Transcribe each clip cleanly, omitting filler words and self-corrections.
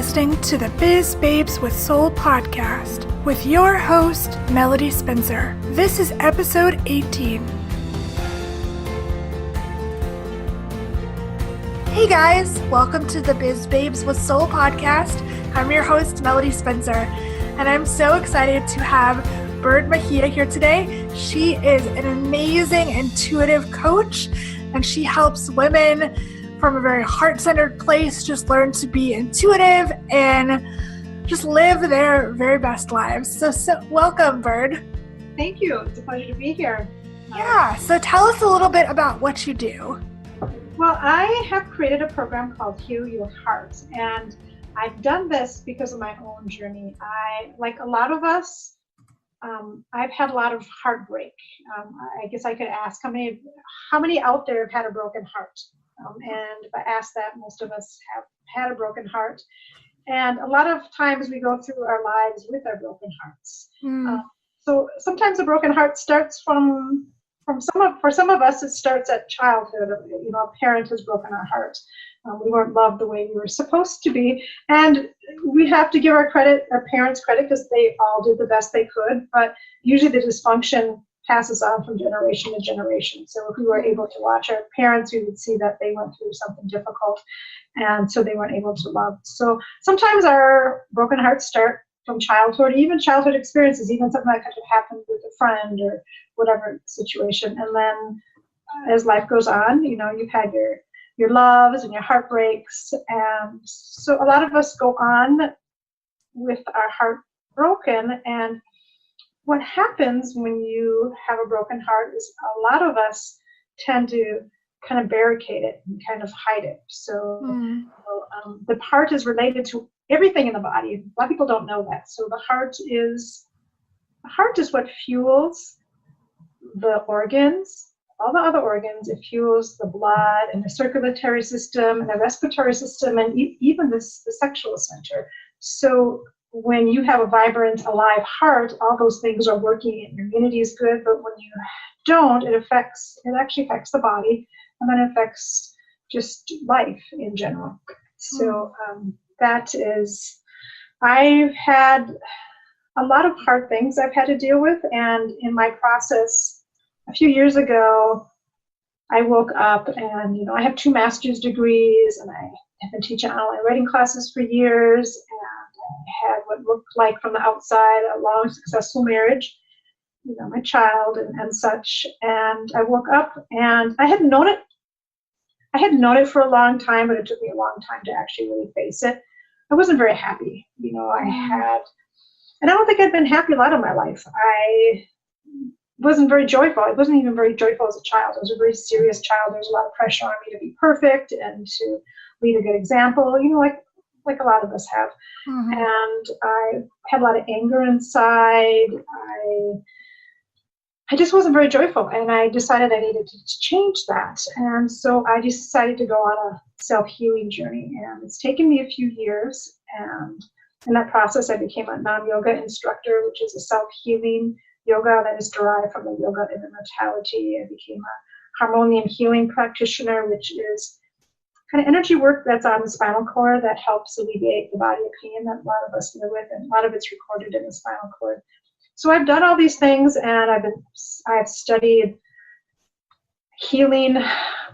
listening to the Biz Babes with Soul podcast with your host, Melody Spencer. This is episode 18. Hey guys, welcome to the Biz Babes with Soul podcast. I'm your host, Melody Spencer, and I'm so excited to have Mejia here today. She is an amazing intuitive coach, and she helps women from a very heart-centered place just learn to be intuitive and just live their very best lives. So welcome, Bird. Thank you. It's a pleasure to be here. Yeah, so tell us a little bit about what you do. Well, I have created a program called Heal Your Heart, and I've done this because of my own journey. Like a lot of us, I've had a lot of heartbreak. I guess I could ask how many out there have had a broken heart? And if I ask that, most of us have had a broken heart. And a lot of times we go through our lives with our broken hearts. So sometimes a broken heart starts for some of us, it starts at childhood. A parent has broken our heart. We weren't loved the way we were supposed to be. And we have to give our parents credit, because they all did the best they could. But usually the dysfunction passes on from generation to generation. So if we were able to watch our parents, we would see that they went through something difficult, and so they weren't able to love. So sometimes our broken hearts start from childhood, even childhood experiences, even something that could have happened with a friend or whatever situation. And then as life goes on, you've had your loves and your heartbreaks. And so a lot of us go on with our heart broken. And what happens when you have a broken heart is a lot of us tend to kind of barricade it and kind of hide it. So the heart is related to everything in the body. A lot of people don't know that. So the heart is what fuels the organs, all the other organs. It fuels the blood and the circulatory system and the respiratory system, and even the sexual center. So when you have a vibrant, alive heart, all those things are working and your immunity is good. But when you don't, it actually affects the body, and then it affects just life in general. So I've had a lot of hard things I've had to deal with. And in my process, a few years ago, I woke up and, I have 2 master's degrees, and I have been teaching online writing classes for years. I had what looked like from the outside a long, successful marriage, my child and such. And I woke up and I had known it. I had known it for a long time, but it took me a long time to actually really face it. I wasn't very happy. And I don't think I'd been happy a lot of my life. I wasn't very joyful. I wasn't even very joyful as a child. I was a very serious child. There was a lot of pressure on me to be perfect and to lead a good example, like a lot of us have. And I had a lot of anger inside. I just wasn't very joyful, and I decided I needed to change that. And so I decided to go on a self-healing journey, and it's taken me a few years. And in that process, I became a non-yoga instructor, which is a self-healing yoga that is derived from the yoga of immortality. I became a harmonium healing practitioner, which is kind of energy work that's on the spinal cord that helps alleviate the body pain that a lot of us live with, and a lot of it's recorded in the spinal cord. So I've done all these things, and I've studied healing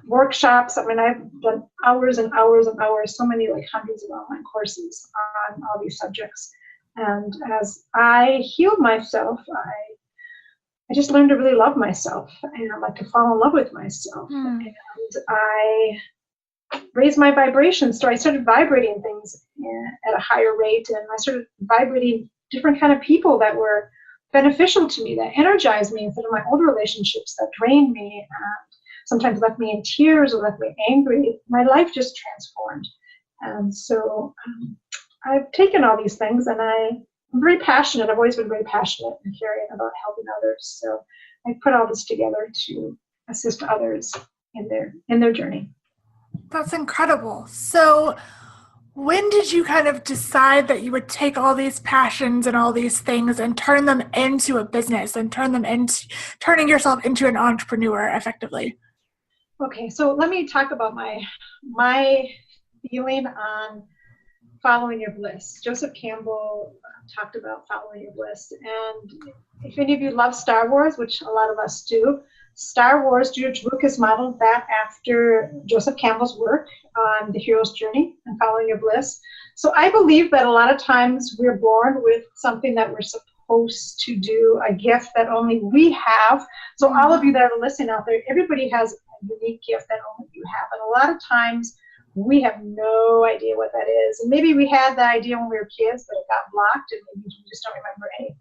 workshops. I've done hours and hours and hours, so many, like hundreds of online courses on all these subjects. And as I healed myself, I just learned to really love myself, and I like to fall in love with myself. And I raised my vibrations. So I started vibrating things at a higher rate, and I started vibrating different kind of people that were beneficial to me, that energized me, instead of my old relationships that drained me and sometimes left me in tears or left me angry. My life just transformed. And so I've taken all these things, and I'm very passionate. I've always been very passionate and caring about helping others. So I put all this together to assist others in their journey. That's incredible. So when did you kind of decide that you would take all these passions and all these things and turn them into a business and turning yourself into an entrepreneur effectively? Okay, so let me talk about my feeling on following your bliss. Joseph Campbell talked about following your bliss. And if any of you love Star Wars, which a lot of us do, Star Wars, George Lucas modeled that after Joseph Campbell's work on the hero's journey and following your bliss. So I believe that a lot of times we're born with something that we're supposed to do, a gift that only we have. So all of you that are listening out there, everybody has a unique gift that only you have. And a lot of times we have no idea what that is. And maybe we had the idea when we were kids, but it got blocked and maybe we just don't remember anything.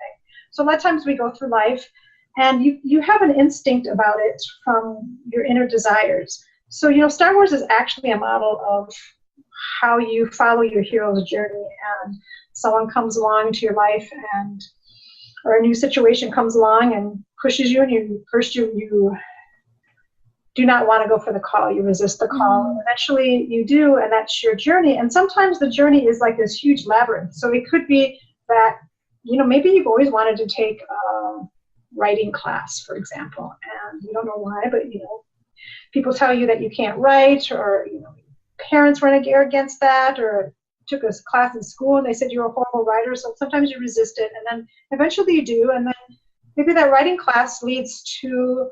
So a lot of times we go through life and you have an instinct about it from your inner desires. So, Star Wars is actually a model of how you follow your hero's journey, and someone comes along to your life or a new situation comes along and pushes you, and you do not want to go for the call. You resist the call. And eventually you do, and that's your journey. And sometimes the journey is like this huge labyrinth. So it could be that, maybe you've always wanted to take a writing class, for example, and you don't know why, but, people tell you that you can't write, or, parents run against that, or took a class in school and they said you're a horrible writer. So sometimes you resist it, and then eventually you do. And then maybe that writing class leads to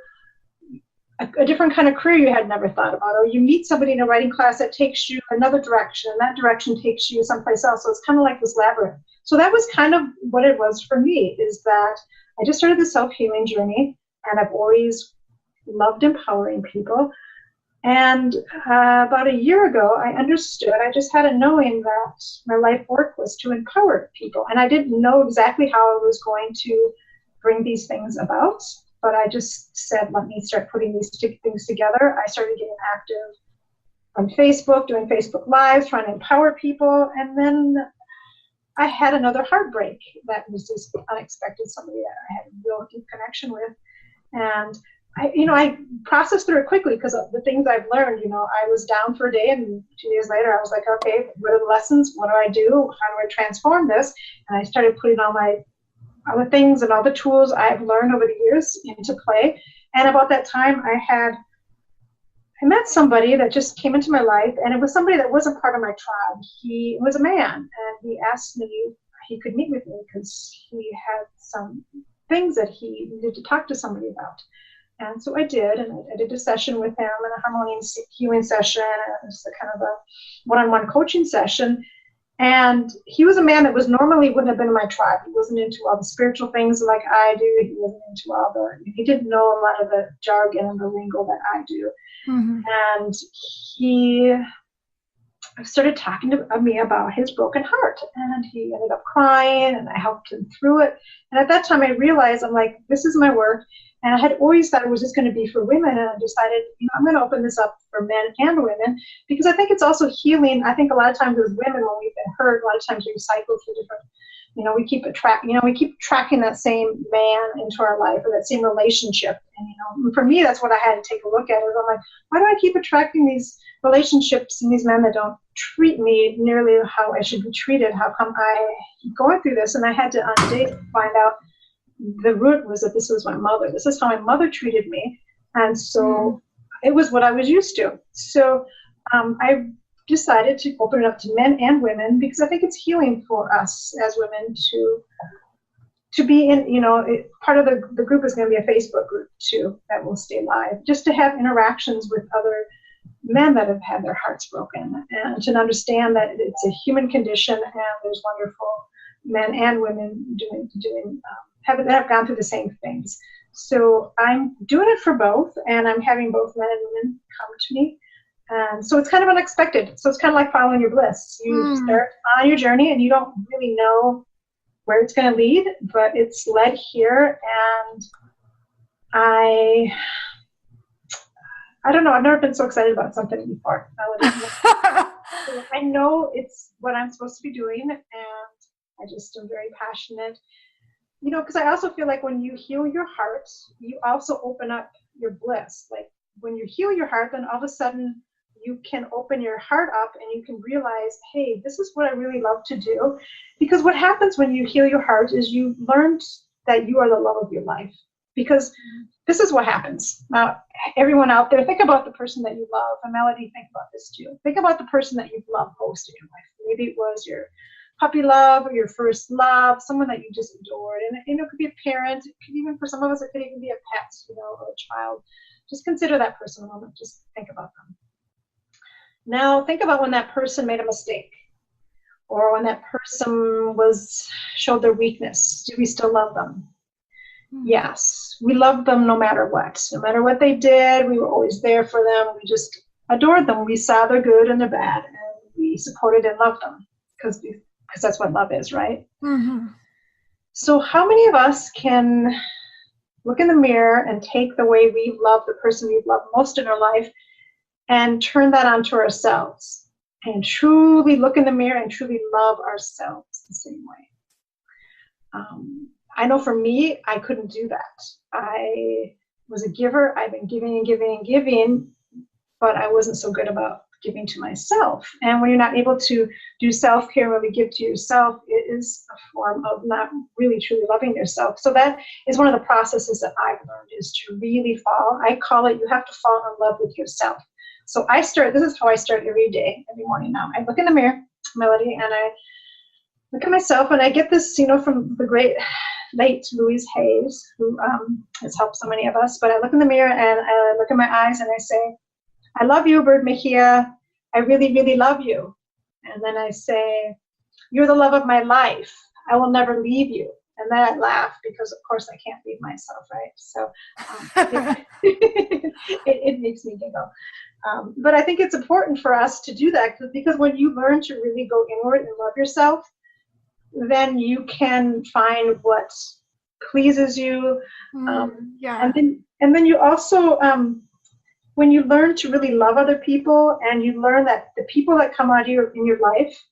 a different kind of career you had never thought about, or you meet somebody in a writing class that takes you another direction, and that direction takes you someplace else. So it's kind of like this labyrinth. So that was kind of what it was for me, is that I just started the self-healing journey, and I've always loved empowering people. And about a year ago, I understood, I just had a knowing that my life work was to empower people. And I didn't know exactly how I was going to bring these things about, but I just said, let me start putting these things together. I started getting active on Facebook, doing Facebook Lives, trying to empower people. And then I had another heartbreak that was just unexpected, somebody that I had a real deep connection with. And I processed through it quickly because of the things I've learned. I was down for a day, and 2 days later I was like, okay, what are the lessons? What do I do? How do I transform this? And I started putting all the things and all the tools I've learned over the years into play. And about that time, I met somebody that just came into my life, and it was somebody that wasn't part of my tribe. He was a man, and he asked me if he could meet with me because he had some things that he needed to talk to somebody about. And so I did, and I did a session with him, and a harmonious healing session, and it was a kind of a one-on-one coaching session. And he was a man that wouldn't have been in my tribe. He wasn't into all the spiritual things like I do. He wasn't into he didn't know a lot of the jargon and the lingo that I do. Mm-hmm. And he started talking to me about his broken heart, and he ended up crying, and I helped him through it. And at that time I realized, I'm like, this is my work. And I had always thought it was just going to be for women, and I decided, I'm going to open this up for men and women, because I think it's also healing. I think a lot of times as women, when we've been hurt, a lot of times we cycle through different, we keep tracking that same man into our life, or that same relationship. And, for me, that's what I had to take a look at. I'm like, why do I keep attracting these relationships and these men that don't treat me nearly how I should be treated? How come I keep going through this? And I had to find out the root was that this was my mother. This is how my mother treated me. And so it was what I was used to. So I decided to open it up to men and women, because I think it's healing for us as women to be in, part of the group is going to be a Facebook group too that will stay live, just to have interactions with other men that have had their hearts broken, and to understand that it's a human condition, and there's wonderful men and women that have gone through the same things. So I'm doing it for both, and I'm having both men and women come to me. And so it's kind of unexpected. So it's kind of like following your bliss. You start on your journey, and you don't really know where it's going to lead, but it's led here. And I don't know. I've never been so excited about something before. I know it's what I'm supposed to be doing, and I just am very passionate. Because I also feel like when you heal your heart, you also open up your bliss. Like when you heal your heart, then all of a sudden you can open your heart up, and you can realize, hey, this is what I really love to do. Because what happens when you heal your heart is you learn that you are the love of your life. because this is what happens. Now, everyone out there, think about the person that you love. And Melody, think about this too. Think about the person that you've loved most in your life. Maybe it was your puppy love or your first love, someone that you just adored. And it could be a parent. It could even, for some of us, it could even be a pet, or a child. Just consider that person a moment. Just think about them. Now, think about when that person made a mistake, or when that person showed their weakness. Do we still love them? Yes, we loved them no matter what. No matter what they did, we were always there for them. We just adored them. We saw their good and their bad, and we supported and loved them because that's what love is, right? Mm-hmm. So how many of us can look in the mirror and take the way we love the person we've loved most in our life and turn that onto ourselves and truly look in the mirror and truly love ourselves the same way? I know for me, I couldn't do that. I was a giver. I've been giving and giving and giving, but I wasn't so good about giving to myself. And when you're not able to do self-care, really give to yourself, it is a form of not really truly loving yourself. So that is one of the processes that I've learned, is to really fall. I call it, you have to fall in love with yourself. So this is how I start every day, every morning now. I look in the mirror, Melody, and I look at myself, and I get this, from the great late Louise Hayes, who has helped so many of us. But I look in the mirror and I look in my eyes and I say, I love you, Bird Mejia. I really, really love you. And then I say, you're the love of my life. I will never leave you. And then I laugh because, of course, I can't leave myself, right? So it makes me giggle. But I think it's important for us to do that because when you learn to really go inward and love yourself, then you can find what pleases you. Yeah. And then you also, when you learn to really love other people, and you learn that the people that come out of in your life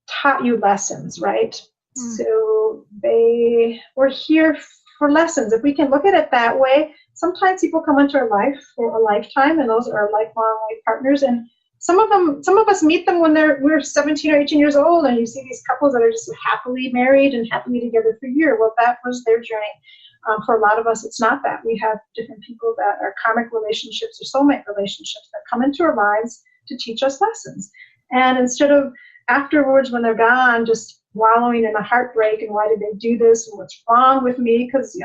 taught you lessons, right? So they were here for lessons. If we can look at it that way, sometimes people come into our life for a lifetime, and those are our lifelong life partners. And some of us meet them when we're 17 or 18 years old, and you see these couples that are just happily married and happily together for a year. Well, that was their journey. For a lot of us, it's not that. We have different people that are karmic relationships or soulmate relationships that come into our lives to teach us lessons. And instead of afterwards, when they're gone, just wallowing in a heartbreak and why did they do this and what's wrong with me? Because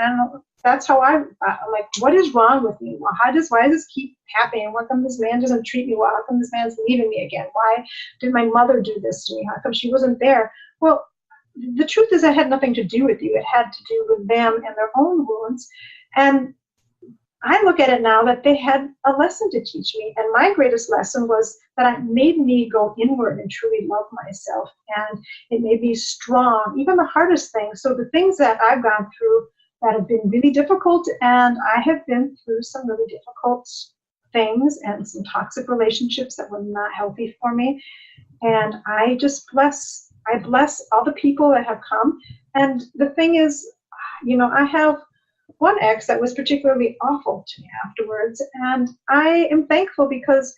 that's how I'm like, what is wrong with me? Well, why does this keep happening? How come this man doesn't treat me well? How come this man's leaving me again? Why did my mother do this to me? How come she wasn't there? Well, the truth is, it had nothing to do with you. It had to do with them and their own wounds. And I look at it now that they had a lesson to teach me. And my greatest lesson was that it made me go inward and truly love myself. And it made me strong, even the hardest things. So the things that I've gone through that have been really difficult, and I have been through some really difficult things and some toxic relationships that were not healthy for me. And I bless all the people that have come. And the thing is, I have one ex that was particularly awful to me afterwards. And I am thankful because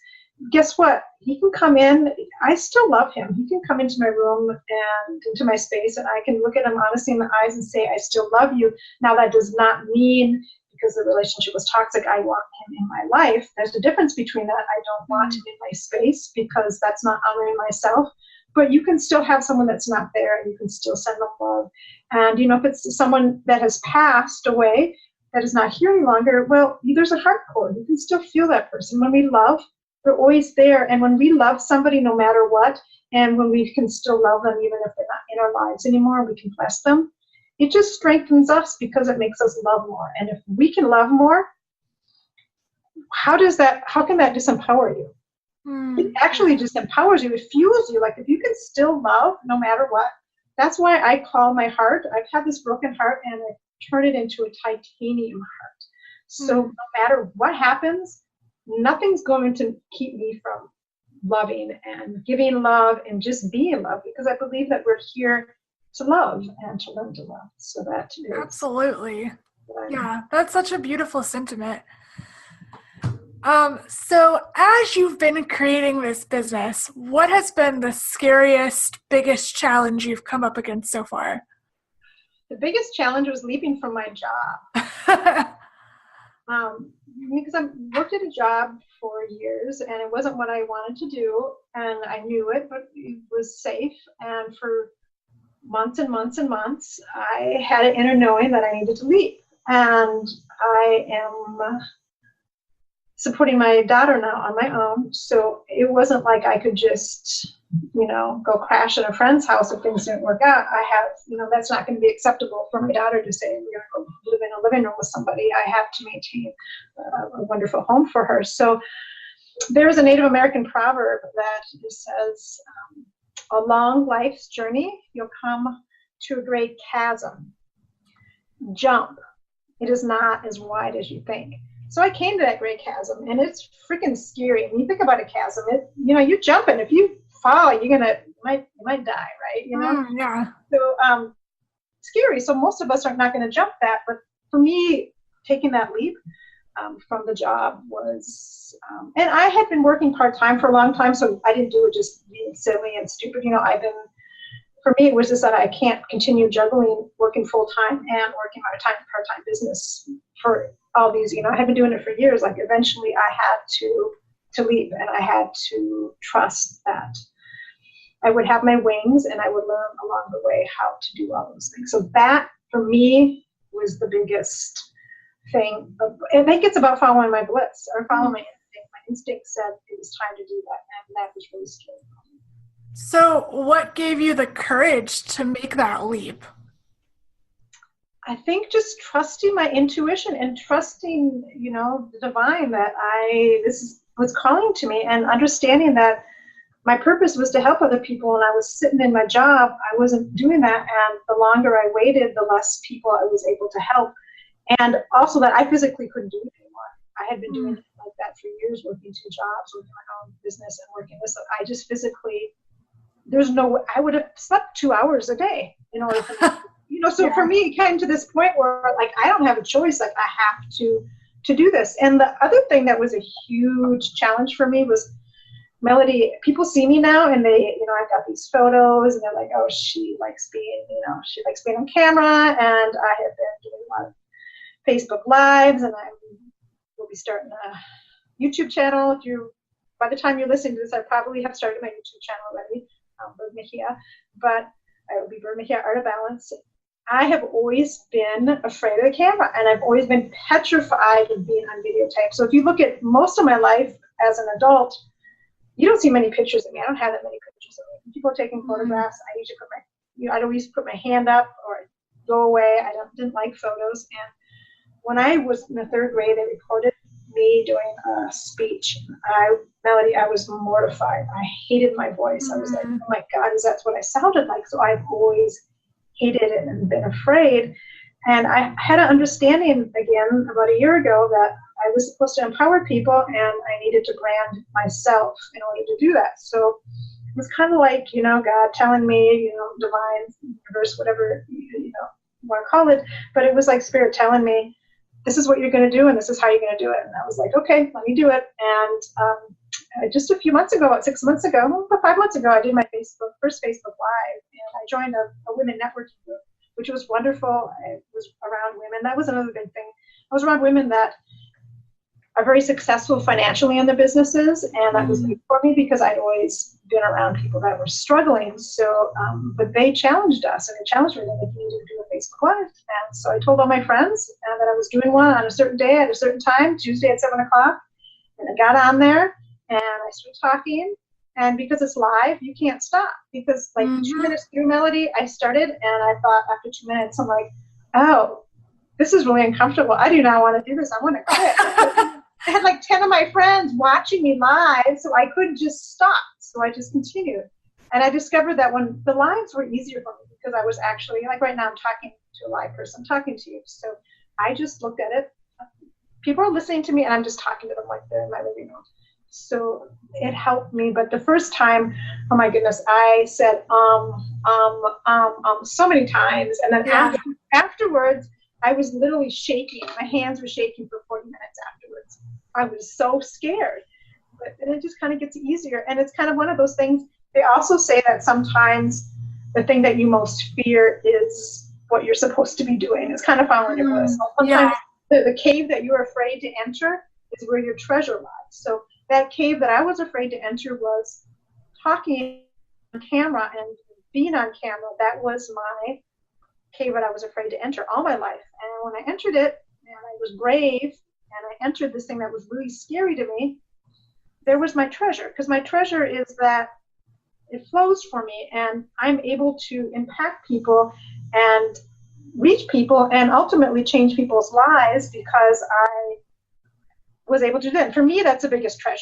guess what? He can come in. I still love him. He can come into my room and into my space, and I can look at him honestly in the eyes and say, I still love you. Now, that does not mean because the relationship was toxic, I want him in my life. There's a difference between that. I don't want him in my space because that's not honoring myself. But you can still have someone that's not there, and you can still send them love. And, if it's someone that has passed away, that is not here any longer, well, there's a heart cord. You can still feel that person. When we love, they're always there. And when we love somebody no matter what, and when we can still love them even if they're not in our lives anymore, we can bless them, it just strengthens us because it makes us love more. And if we can love more, how can that disempower you? It actually just empowers you. It fuels you. Like if you can still love no matter what, that's why I call my heart. I've had this broken heart and I turn it into a titanium heart. So no matter what happens, nothing's going to keep me from loving and giving love and just being love, because I believe that we're here to love and to learn to love. So that is absolutely. Yeah, that's such a beautiful sentiment. So as you've been creating this business, what has been the scariest, biggest challenge you've come up against so far? The biggest challenge was leaping from my job. Because I worked at a job for years and it wasn't what I wanted to do, and I knew it, but it was safe. And for months and months and months, I had an inner knowing that I needed to leave. And I am supporting my daughter now on my own. So it wasn't like I could just, go crash at a friend's house if things didn't work out. I have, that's not going to be acceptable for my daughter to say, we're going to go live in a living room with somebody. I have to maintain a wonderful home for her. So there's a Native American proverb that says, along life's journey, you'll come to a great chasm. Jump. It is not as wide as you think. So I came to that great chasm, and it's freaking scary. When you think about a chasm, you jump in. If you fall, you might die, right? Yeah. So scary. So most of us are not going to jump that. But for me, taking that leap from the job was, and I had been working part-time for a long time, so I didn't do it just being silly and stupid. For me, it was just that I can't continue juggling working full-time and working part-time business for all these, I had been doing it for years. Like eventually I had to leave, and I had to trust that I would have my wings and I would learn along the way how to do all those things. So that for me was the biggest thing. I think it's about following my bliss or following my instinct. My instinct said it was time to do that, and that was really scary. So what gave you the courage to make that leap? I think just trusting my intuition and trusting, the divine that this was calling to me, and understanding that my purpose was to help other people, and I was sitting in my job. I wasn't doing that, and the longer I waited, the less people I was able to help, and also that I physically couldn't do it anymore. I had been doing it like that for years, working 2 jobs, working my own business, and working this. I just physically, there's no way, I would have slept 2 hours a day in order for me. So for me, it came to this point where, like, I don't have a choice. Like, I have to do this. And the other thing that was a huge challenge for me was, Melody, people see me now, and they, I've got these photos, and they're like, oh, she likes being on camera. And I have been doing a lot of Facebook Lives, and we'll be starting a YouTube channel. By the time you're listening to this, I probably have started my YouTube channel already, Bird Mejia, but it will be Bird Mejia Art of Balance. I have always been afraid of the camera, and I've always been petrified of being on videotape. So if you look at most of my life as an adult, you don't see many pictures of me. I don't have that many pictures of me. People are taking photographs. I usually I'd always put my hand up or go away. I didn't like photos. And when I was in the 3rd grade, they recorded me doing a speech. Melody, I was mortified. I hated my voice. I was like, oh my God, is that what I sounded like? So I've always hated it and been afraid. And I had an understanding again about a year ago that I was supposed to empower people, and I needed to brand myself in order to do that. So it was kind of like, God telling me, divine, universe, whatever you want to call it. But it was like Spirit telling me, this is what you're going to do, and this is how you're going to do it. And I was like, okay, let me do it. And just a few months ago, about 6 months ago, 5 months ago, I did my first Facebook Live, and I joined a women networking group, which was wonderful. I was around women. That was another big thing. I was around women that are very successful financially in their businesses, and that was big for me because I'd always been around people that were struggling. So, but they challenged us, and they challenged me that they needed to do a Facebook Live. And so I told all my friends that I was doing one on a certain day at a certain time, Tuesday at 7 o'clock. And I got on there, and I started talking. And because it's live, you can't stop. Because 2 minutes through, Melody, I started, and I thought after 2 minutes, I'm like, oh, this is really uncomfortable. I do not want to do this. I want to quit. I had 10 of my friends watching me live, so I couldn't just stop. So I just continued. And I discovered that when the lives were easier for me because I was actually, right now I'm talking to a live person, I'm talking to you. So I just looked at it. People are listening to me, and I'm just talking to them like they're in my living room. So it helped me. But the first time, oh my goodness, I said so many times. And then afterwards, I was literally shaking. My hands were shaking for 40 minutes afterwards. I was so scared. But then it just kind of gets easier. And it's kind of one of those things. They also say that sometimes the thing that you most fear is what you're supposed to be doing. It's kind of following your bliss. Sometimes the cave that you're afraid to enter is where your treasure lies. So that cave that I was afraid to enter was talking on camera and being on camera. That was my cave that I was afraid to enter all my life. And when I entered it, and I was brave, and I entered this thing that was really scary to me, there was my treasure. Because my treasure is that it flows for me, and I'm able to impact people and reach people and ultimately change people's lives because I was able to do that. And for me, that's the biggest treasure.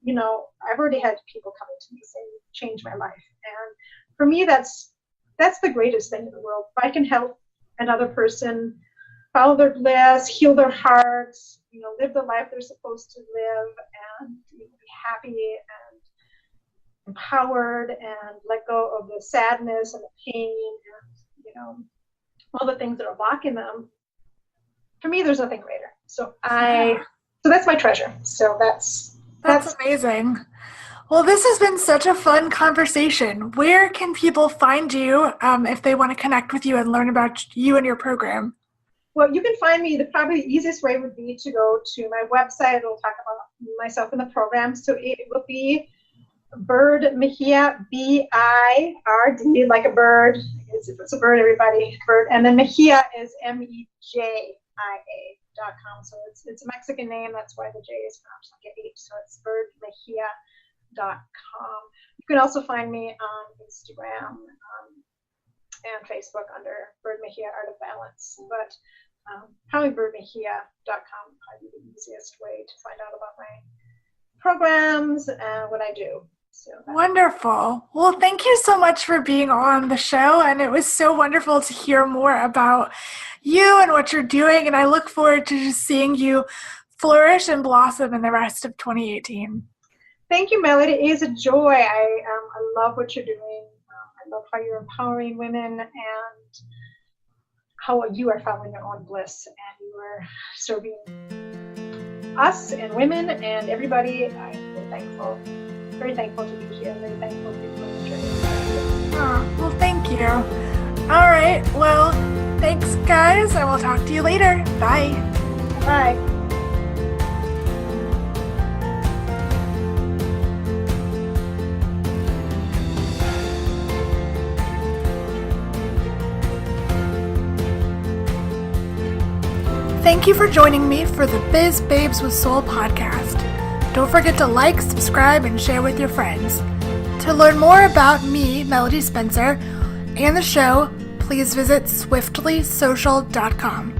You know, I've already had people coming to me saying, change my life. And for me, that's the greatest thing in the world. If I can help another person follow their bliss, heal their hearts, you know, live the life they're supposed to live, and be happy and empowered and let go of the sadness and the pain and, you know, all the things that are blocking them. For me, there's nothing greater. So that's my treasure. So that's amazing. Well, this has been such a fun conversation. Where can people find you if they want to connect with you and learn about you and your program? Well, you can find me, probably the easiest way would be to go to my website. It'll talk about myself and the program. So it will be Bird Mejia, B-I-R-D, like a bird. It's a bird, everybody. Bird. And then Mejia is MEJIA.com. So it's a Mexican name. That's why the J is pronounced like an H. So it's birdmejia.com. You can also find me on Instagram and Facebook under Bird Mejia Art of Balance. But probably birdmejia.com would probably be the easiest way to find out about my programs and what I do. So wonderful. Well, thank you so much for being on the show, and it was so wonderful to hear more about you and what you're doing, and I look forward to just seeing you flourish and blossom in the rest of 2018. Thank you, Melody. It is a joy. I love what you're doing. I love how you're empowering women and how you are following your own bliss, and you are serving us and women and everybody. I'm very thankful to be here, very thankful to be on the journey. Well, thank you. All right, well, thanks, guys. I will talk to you later. Bye. Bye. Thank you for joining me for the Biz Babes with Soul podcast. Don't forget to like, subscribe, and share with your friends. To learn more about me, Melody Spencer, and the show, please visit swiftlysocial.com.